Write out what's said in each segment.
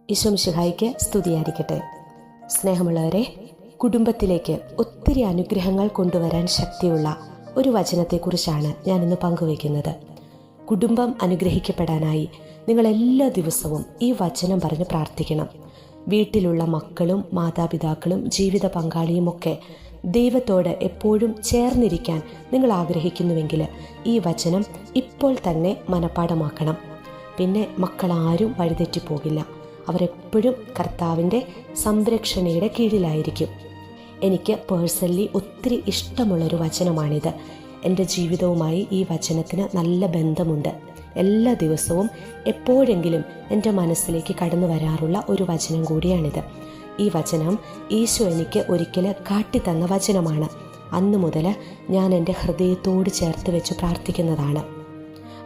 ഈശോ മിശിഹായ്ക്ക് സ്തുതിയായിരിക്കട്ടെ. സ്നേഹമുള്ളവരെ, കുടുംബത്തിലേക്ക് ഒത്തിരി അനുഗ്രഹങ്ങൾ കൊണ്ടുവരാൻ ശക്തിയുള്ള ഒരു വചനത്തെക്കുറിച്ചാണ് ഞാനിന്ന് പങ്കുവയ്ക്കുന്നത്. കുടുംബം അനുഗ്രഹിക്കപ്പെടാനായി നിങ്ങൾ എല്ലാ ദിവസവും ഈ വചനം പറഞ്ഞ് പ്രാർത്ഥിക്കണം. വീട്ടിലുള്ള മക്കളും മാതാപിതാക്കളും ജീവിത പങ്കാളിയുമൊക്കെ ദൈവത്തോട് എപ്പോഴും ചേർന്നിരിക്കാൻ നിങ്ങൾ ആഗ്രഹിക്കുന്നുവെങ്കിൽ ഈ വചനം ഇപ്പോൾ തന്നെ മനഃപ്പാഠമാക്കണം. പിന്നെ മക്കളാരും വഴിതെറ്റിപ്പോകില്ല. അവരെപ്പോഴും കർത്താവിൻ്റെ സംരക്ഷണയുടെ കീഴിലായിരിക്കും. എനിക്ക് പേഴ്സണലി ഒത്തിരി ഇഷ്ടമുള്ളൊരു വചനമാണിത്. എൻ്റെ ജീവിതവുമായി ഈ വചനത്തിന് നല്ല ബന്ധമുണ്ട്. എല്ലാ ദിവസവും എപ്പോഴെങ്കിലും എൻ്റെ മനസ്സിലേക്ക് കടന്നു വരാറുള്ള ഒരു വചനം കൂടിയാണിത്. ഈ വചനം ഈശോ എനിക്ക് ഒരിക്കൽ കാട്ടിത്തന്ന വചനമാണ്. അന്നു മുതൽ ഞാൻ എൻ്റെ ഹൃദയത്തോട് ചേർത്ത് വെച്ച് പ്രാർത്ഥിക്കുന്നതാണ്.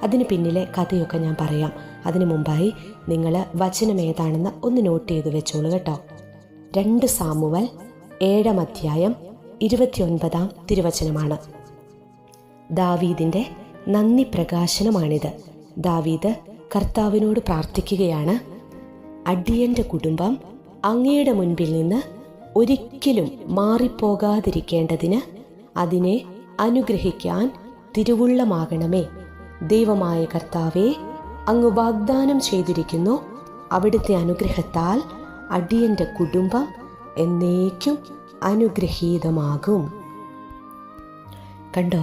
അതിന് പിന്നിലെ കഥയൊക്കെ ഞാൻ പറയാം. അതിനു മുമ്പായി നിങ്ങൾ വചനം ഏതാണെന്ന് ഒന്ന് നോട്ട് ചെയ്ത് വെച്ചോളൂ കേട്ടോ. 2 സാമുവൽ 7-ാം അധ്യായം 29-ാം തിരുവചനമാണ്. ദാവീദിൻ്റെ നന്ദി പ്രകാശനമാണിത്. ദാവീദ് കർത്താവിനോട് പ്രാർത്ഥിക്കുകയാണ്, അടിയൻ്റെ കുടുംബം അങ്ങയുടെ മുൻപിൽ നിന്ന് ഒരിക്കലും മാറിപ്പോകാതിരിക്കേണ്ടതിന് അതിനെ അനുഗ്രഹിക്കാൻ തിരുവുള്ളമാകണമേ. ദൈവമായ കർത്താവേ, അങ്ങ് വാഗ്ദാനം ചെയ്തിരിക്കുന്നു, അവിടുത്തെ അനുഗ്രഹത്താൽ അടിയൻ്റെ കുടുംബം എന്നേക്കും അനുഗ്രഹീതമാകും. കണ്ടോ,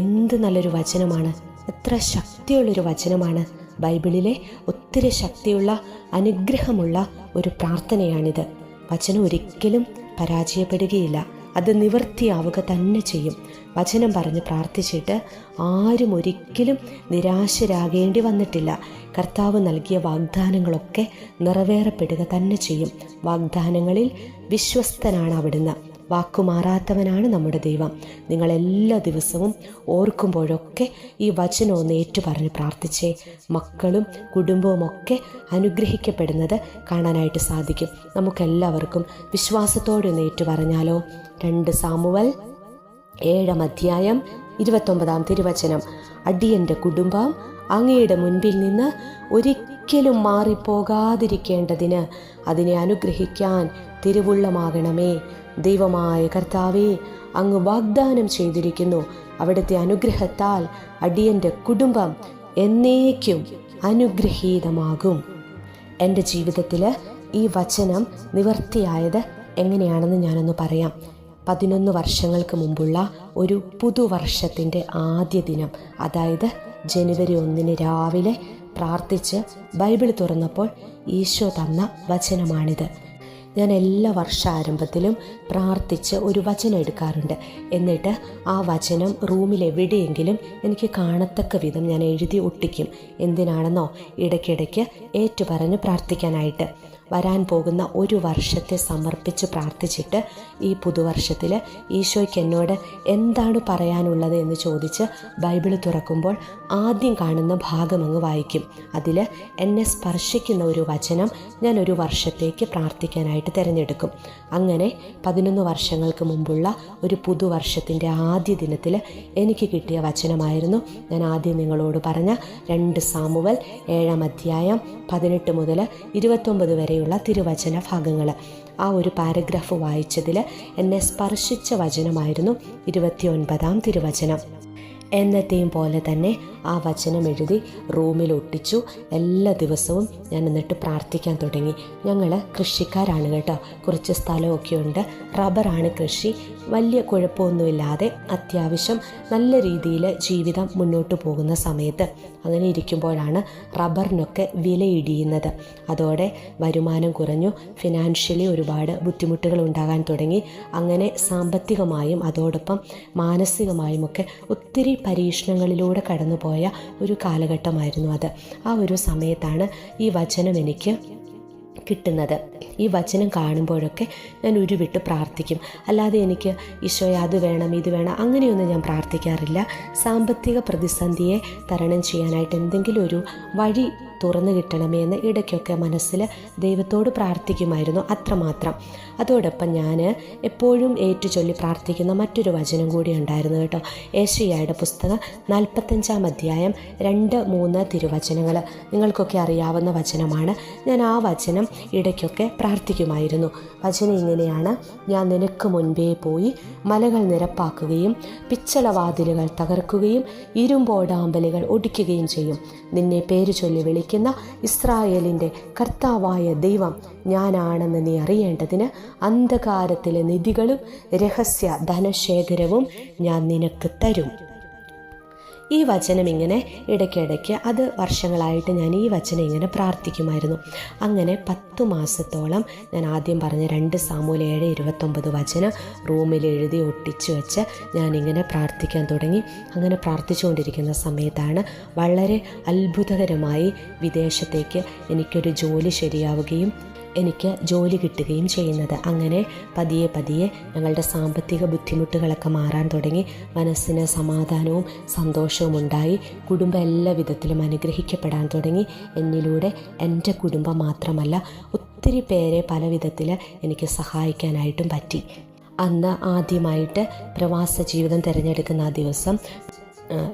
എന്ത് നല്ലൊരു വചനമാണ്! എത്ര ശക്തിയുള്ളൊരു വചനമാണ്! ബൈബിളിലെ ഒത്തിരി ശക്തിയുള്ള അനുഗ്രഹമുള്ള ഒരു പ്രാർത്ഥനയാണിത്. വചനം ഒരിക്കലും പരാജയപ്പെടുകയില്ല. അത് നിവൃത്തിയാവുക തന്നെ ചെയ്യും. വചനം പറഞ്ഞ് പ്രാർത്ഥിച്ചിട്ട് ആരും ഒരിക്കലും നിരാശരാകേണ്ടി വന്നിട്ടില്ല. കർത്താവ് നൽകിയ വാഗ്ദാനങ്ങളൊക്കെ നിറവേറപ്പെടുക തന്നെ ചെയ്യും. വാഗ്ദാനങ്ങളിൽ വിശ്വസ്തനാണ് അവിടുന്ന്. വാക്കുമാറാത്തവനാണ് നമ്മുടെ ദൈവം. നിങ്ങളെല്ലാ ദിവസവും ഓർക്കുമ്പോഴൊക്കെ ഈ വചനം ഒന്ന് ഏറ്റുപറഞ്ഞ് പ്രാർത്ഥിച്ചേ. മക്കളും കുടുംബവും ഒക്കെ അനുഗ്രഹിക്കപ്പെടുന്നത് കാണാനായിട്ട് സാധിക്കും. നമുക്കെല്ലാവർക്കും വിശ്വാസത്തോടെ ഒന്ന് ഏറ്റുപറഞ്ഞാലോ. 2 സാമുവൽ 7-ാം അധ്യായം 29-ാം തിരുവചനം. അടിയൻ്റെ കുടുംബം അങ്ങയുടെ മുൻപിൽ നിന്ന് ഒരിക്കലും മാറിപ്പോകാതിരിക്കേണ്ടതിന് അതിനെ അനുഗ്രഹിക്കാൻ തിരുവുള്ളമാകണമേ. ദൈവമായ കർത്താവേ, അങ്ങ് വാഗ്ദാനം ചെയ്തിരിക്കുന്നു, അവിടുത്തെ അനുഗ്രഹത്താൽ അടിയൻ്റെ കുടുംബം എന്നേക്കും അനുഗ്രഹീതമാകും. എൻ്റെ ജീവിതത്തിൽ ഈ വചനം നിവർത്തിയായത് എങ്ങനെയാണെന്ന് ഞാനൊന്ന് പറയാം. 11 വർഷങ്ങൾക്ക് മുമ്പുള്ള ഒരു പുതുവർഷത്തിൻ്റെ ആദ്യ ദിനം, അതായത് ജനുവരി 1 രാവിലെ പ്രാർത്ഥിച്ച് ബൈബിൾ തുറന്നപ്പോൾ ഈശോ തന്ന വചനമാണിത്. ഞാൻ എല്ലാ വർഷാരംഭത്തിലും പ്രാർത്ഥിച്ച് ഒരു വചനം എടുക്കാറുണ്ട്. എന്നിട്ട് ആ വചനം റൂമിൽ എവിടെയെങ്കിലും എനിക്ക് കാണത്തക്ക വിധം ഞാൻ എഴുതി ഒട്ടിക്കും. എന്തിനാണെന്നോ, ഇടയ്ക്കിടയ്ക്ക് ഏറ്റുപറഞ്ഞ് പ്രാർത്ഥിക്കാനായിട്ട്. വരാൻ പോകുന്ന ഒരു വർഷത്തെ സമർപ്പിച്ച് പ്രാർത്ഥിച്ചിട്ട് ഈ പുതുവർഷത്തിൽ ഈശോയ്ക്ക് എന്നോട് എന്താണ് പറയാനുള്ളത് എന്ന് ചോദിച്ച് ബൈബിൾ തുറക്കുമ്പോൾ ആദ്യം കാണുന്ന ഭാഗം അങ്ങ് വായിക്കും. അതിൽ എന്നെ സ്പർശിക്കുന്ന ഒരു വചനം ഞാൻ ഒരു വർഷത്തേക്ക് പ്രാർത്ഥിക്കാനായിട്ട് തിരഞ്ഞെടുക്കും. അങ്ങനെ 11 വർഷങ്ങൾക്ക് മുമ്പുള്ള ഒരു പുതുവർഷത്തിൻ്റെ ആദ്യ ദിനത്തിൽ എനിക്ക് കിട്ടിയ വചനമായിരുന്നു ഞാൻ ആദ്യം നിങ്ങളോട് പറഞ്ഞ 2 സാമുവൽ 7-ാം അധ്യായം 18 മുതൽ 29 വരെയുള്ള തിരുവചന ഭാഗങ്ങൾ. ആ ഒരു പാരഗ്രാഫ് വായിച്ചതിൽ എന്നെ സ്പർശിച്ച വചനമായിരുന്നു 29-ാം തിരുവചനം. എന്നത്തെയും പോലെ തന്നെ ആ വചനം എഴുതി റൂമിൽ ഒട്ടിച്ചു. എല്ലാ ദിവസവും ഞാൻ എന്നിട്ട് പ്രാർത്ഥിക്കാൻ തുടങ്ങി. ഞങ്ങൾ കൃഷിക്കാരാണ് കേട്ടോ. കുറച്ച് സ്ഥലമൊക്കെ ഉണ്ട്. റബ്ബറാണ് കൃഷി. വലിയ കുഴപ്പമൊന്നുമില്ലാതെ അത്യാവശ്യം നല്ല രീതിയിൽ ജീവിതം മുന്നോട്ട് പോകുന്ന സമയത്ത് അങ്ങനെ ഇരിക്കുമ്പോഴാണ് റബ്ബറിനൊക്കെ വില ഇടിയുന്നത്. അതോടെ വരുമാനം കുറഞ്ഞു. ഫിനാൻഷ്യലി ഒരുപാട് ബുദ്ധിമുട്ടുകൾ ഉണ്ടാകാൻ തുടങ്ങി. അങ്ങനെ സാമ്പത്തികമായും അതോടൊപ്പം മാനസികമായും ഒക്കെ ഒത്തിരി പരീക്ഷണങ്ങളിലൂടെ കടന്നുപോയ ഒരു കാലഘട്ടമായിരുന്നു അത്. ആ ഒരു സമയത്താണ് ഈ വചനം എനിക്ക് കിട്ടുന്നത്. ഈ വചനം കാണുമ്പോഴൊക്കെ ഞാൻ ഉരുവിട്ട് പ്രാർത്ഥിക്കും. അല്ലാതെ എനിക്ക് ഈശോയെ അത് വേണം ഇത് വേണം അങ്ങനെയൊന്നും ഞാൻ പ്രാർത്ഥിക്കാറില്ല. സാമ്പത്തിക പ്രതിസന്ധിയെ തരണം ചെയ്യാനായിട്ട് എന്തെങ്കിലും ഒരു വഴി തുറന്നു കിട്ടണമേ എന്ന് ഇടയ്ക്കൊക്കെ മനസ്സിൽ ദൈവത്തോട് പ്രാർത്ഥിക്കുമായിരുന്നു, അത്രമാത്രം. അതോടൊപ്പം ഞാൻ എപ്പോഴും ഏറ്റുചൊല്ലി പ്രാർത്ഥിക്കുന്ന മറ്റൊരു വചനം കൂടി ഉണ്ടായിരുന്നു കേട്ടോ. ഏശയ്യായുടെ പുസ്തകം 45-ാം അധ്യായം 2-3 തിരുവചനങ്ങൾ നിങ്ങൾക്കൊക്കെ അറിയാവുന്ന വചനമാണ്. ഞാൻ ആ വചനം ഇടയ്ക്കൊക്കെ പ്രാർത്ഥിക്കുമായിരുന്നു. വചനം ഇങ്ങനെയാണ്: ഞാൻ നിനക്ക് മുൻപേ പോയി മലകൾ നിരപ്പാക്കുകയും പിച്ചളവാതിലുകൾ തകർക്കുകയും ഇരുമ്പോടാമ്പലുകൾ ഒടിക്കുകയും ചെയ്യും. നിന്നെ പേര് ചൊല്ലി വിളിക്കുന്ന ഇസ്രായേലിൻ്റെ കർത്താവായ ദൈവം ഞാനാണെന്ന് നീ അറിയേണ്ടതിന് അന്ധകാരത്തിലെ നിധികളും രഹസ്യ ധനശേഖരവും ഞാൻ നിനക്ക് തരും. ഈ വചനം ഇങ്ങനെ ഇടയ്ക്കിടയ്ക്ക്, അത് വർഷങ്ങളായിട്ട് ഞാൻ ഈ വചനം ഇങ്ങനെ പ്രാർത്ഥിക്കുമായിരുന്നു. അങ്ങനെ 10 മാസത്തോളം ഞാൻ ആദ്യം പറഞ്ഞ 2 സാമുവേൽ 7:29 വചനം റൂമിൽ എഴുതി ഒട്ടിച്ചു വെച്ച് ഞാനിങ്ങനെ പ്രാർത്ഥിക്കാൻ തുടങ്ങി. അങ്ങനെ പ്രാർത്ഥിച്ചുകൊണ്ടിരിക്കുന്ന സമയത്താണ് വളരെ അത്ഭുതകരമായി വിദേശത്തേക്ക് എനിക്കൊരു ജോലി ശരിയാവുകയും എനിക്ക് ജോലി കിട്ടുകയും ചെയ്യുന്നത്. അങ്ങനെ പതിയെ പതിയെ ഞങ്ങളുടെ സാമ്പത്തിക ബുദ്ധിമുട്ടുകളൊക്കെ മാറാൻ തുടങ്ങി. മനസ്സിന് സമാധാനവും സന്തോഷവും ഉണ്ടായി. കുടുംബം എല്ലാ വിധത്തിലും അനുഗ്രഹിക്കപ്പെടാൻ തുടങ്ങി. എന്നിലൂടെ എൻ്റെ കുടുംബം മാത്രമല്ല, ഒത്തിരി പേരെ പല വിധത്തിൽ എനിക്ക് സഹായിക്കാനായിട്ടും പറ്റി. അന്ന് ആദ്യമായിട്ട് പ്രവാസ ജീവിതം തിരഞ്ഞെടുക്കുന്ന ആ ദിവസം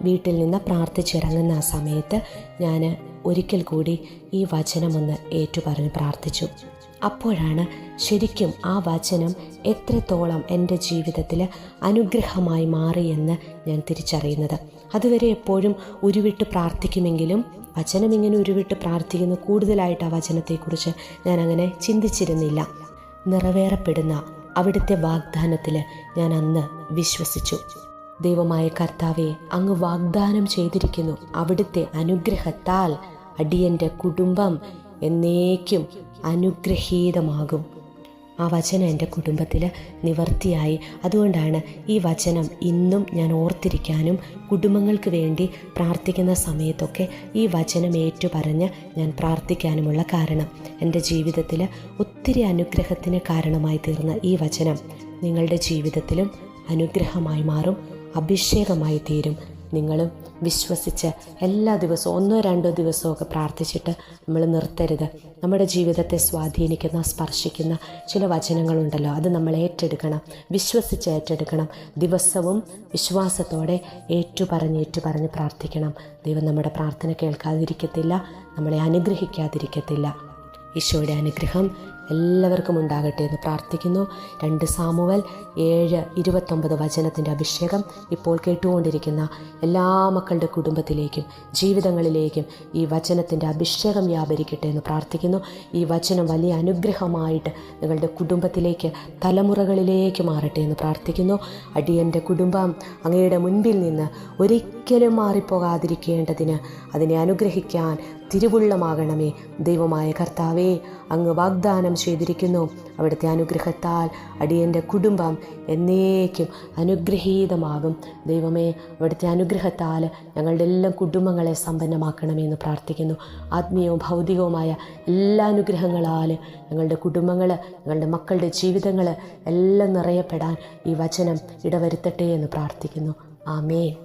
വീട്ടിൽ നിന്ന് പ്രാർത്ഥിച്ചിറങ്ങുന്ന ആ സമയത്ത് ഞാൻ ഒരിക്കൽ കൂടി ഈ വചനമൊന്ന് ഏറ്റുപറഞ്ഞ് പ്രാർത്ഥിച്ചു. അപ്പോഴാണ് ശരിക്കും ആ വചനം എത്രത്തോളം എൻ്റെ ജീവിതത്തിൽ അനുഗ്രഹമായി മാറിയെന്ന് ഞാൻ തിരിച്ചറിയുന്നത്. അതുവരെ എപ്പോഴും ഉരുവിട്ട് പ്രാർത്ഥിക്കുമെങ്കിലും വചനം ഇങ്ങനെ ഉരുവിട്ട് പ്രാർത്ഥിക്കുന്ന കൂടുതലായിട്ട് ആ വചനത്തെക്കുറിച്ച് ഞാൻ അങ്ങനെ ചിന്തിച്ചിരുന്നില്ല. നിറവേറപ്പെടുന്ന അവിടുത്തെ വാഗ്ദാനത്തിൽ ഞാൻ അന്ന് വിശ്വസിച്ചു. ദൈവമായ കർത്താവെ, അങ്ങ് വാഗ്ദാനം ചെയ്തിരിക്കുന്നു, അവിടുത്തെ അനുഗ്രഹത്താൽ അടിയൻ്റെ കുടുംബം എന്നേക്കും അനുഗ്രഹീതമാകും. ആ വചനം എൻ്റെ കുടുംബത്തിൽ നിവർത്തിയായി. അതുകൊണ്ടാണ് ഈ വചനം ഇന്നും ഞാൻ ഓർത്തിരിക്കാനും കുടുംബങ്ങൾക്ക് വേണ്ടി പ്രാർത്ഥിക്കുന്ന സമയത്തൊക്കെ ഈ വചനം ഏറ്റുപറഞ്ഞ് ഞാൻ പ്രാർത്ഥിക്കാനുമുള്ള കാരണം. എൻ്റെ ജീവിതത്തിൽ ഒത്തിരി അനുഗ്രഹത്തിന് കാരണമായി തീർന്ന ഈ വചനം നിങ്ങളുടെ ജീവിതത്തിലും അനുഗ്രഹമായി മാറും, അഭിഷേകമായി തീരും. നിങ്ങളും വിശ്വസിച്ച് എല്ലാ ദിവസവും 1-2 ദിവസമൊക്കെ പ്രാർത്ഥിച്ചിട്ട് നമ്മൾ നിർത്തരുത്. നമ്മുടെ ജീവിതത്തെ സ്വാധീനിക്കുന്ന, സ്പർശിക്കുന്ന ചില വചനങ്ങളുണ്ടല്ലോ, അത് നമ്മൾ ഏറ്റെടുക്കണം, വിശ്വസിച്ച് ഏറ്റെടുക്കണം. ദിവസവും വിശ്വാസത്തോടെ ഏറ്റുപറഞ്ഞ് പ്രാർത്ഥിക്കണം. ദൈവം നമ്മുടെ പ്രാർത്ഥന കേൾക്കാതിരിക്കത്തില്ല, നമ്മളെ അനുഗ്രഹിക്കാതിരിക്കത്തില്ല. ഈശോയുടെ അനുഗ്രഹം എല്ലാവർക്കും ഉണ്ടാകട്ടെ എന്ന് പ്രാർത്ഥിക്കുന്നു. 2 സാമുവേൽ 7:29 വചനത്തിൻ്റെ അഭിഷേകം ഇപ്പോൾ കേട്ടുകൊണ്ടിരിക്കുന്ന എല്ലാ മക്കളുടെ കുടുംബത്തിലേക്കും ജീവിതങ്ങളിലേക്കും ഈ വചനത്തിൻ്റെ അഭിഷേകം വ്യാപരിക്കട്ടെ എന്ന് പ്രാർത്ഥിക്കുന്നു. ഈ വചനം വലിയ അനുഗ്രഹമായിട്ട് നിങ്ങളുടെ കുടുംബത്തിലേക്ക്, തലമുറകളിലേക്ക് മാറട്ടെ എന്ന് പ്രാർത്ഥിക്കുന്നു. അടിയൻ്റെ കുടുംബം അങ്ങയുടെ മുൻപിൽ നിന്ന് ഒരിക്കലും മാറിപ്പോകാതിരിക്കേണ്ടതിന് അതിനെ അനുഗ്രഹിക്കാൻ തിരുവുള്ളമാകണമേ. ദൈവമായ കർത്താവേ, അങ്ങ് വാഗ്ദാനം ചെയ്തിരിക്കുന്നു, അവിടുത്തെ അനുഗ്രഹത്താൽ അടിയൻ്റെ കുടുംബം എന്നേക്കും അനുഗ്രഹീതമാകും. ദൈവമേ, അവിടുത്തെ അനുഗ്രഹത്താൽ ഞങ്ങളുടെ എല്ലാ കുടുംബങ്ങളെ സമ്പന്നമാക്കണമേ എന്ന് പ്രാർത്ഥിക്കുന്നു. ആത്മീയവും ഭൗതികവുമായ എല്ലാ അനുഗ്രഹങ്ങളാൽ ഞങ്ങളുടെ കുടുംബങ്ങൾ, ഞങ്ങളുടെ മക്കളുടെ ജീവിതങ്ങൾ എല്ലാം നിറയപ്പെടാൻ ഈ വചനം ഇടവരുത്തട്ടെ എന്ന് പ്രാർത്ഥിക്കുന്നു. ആമേൻ.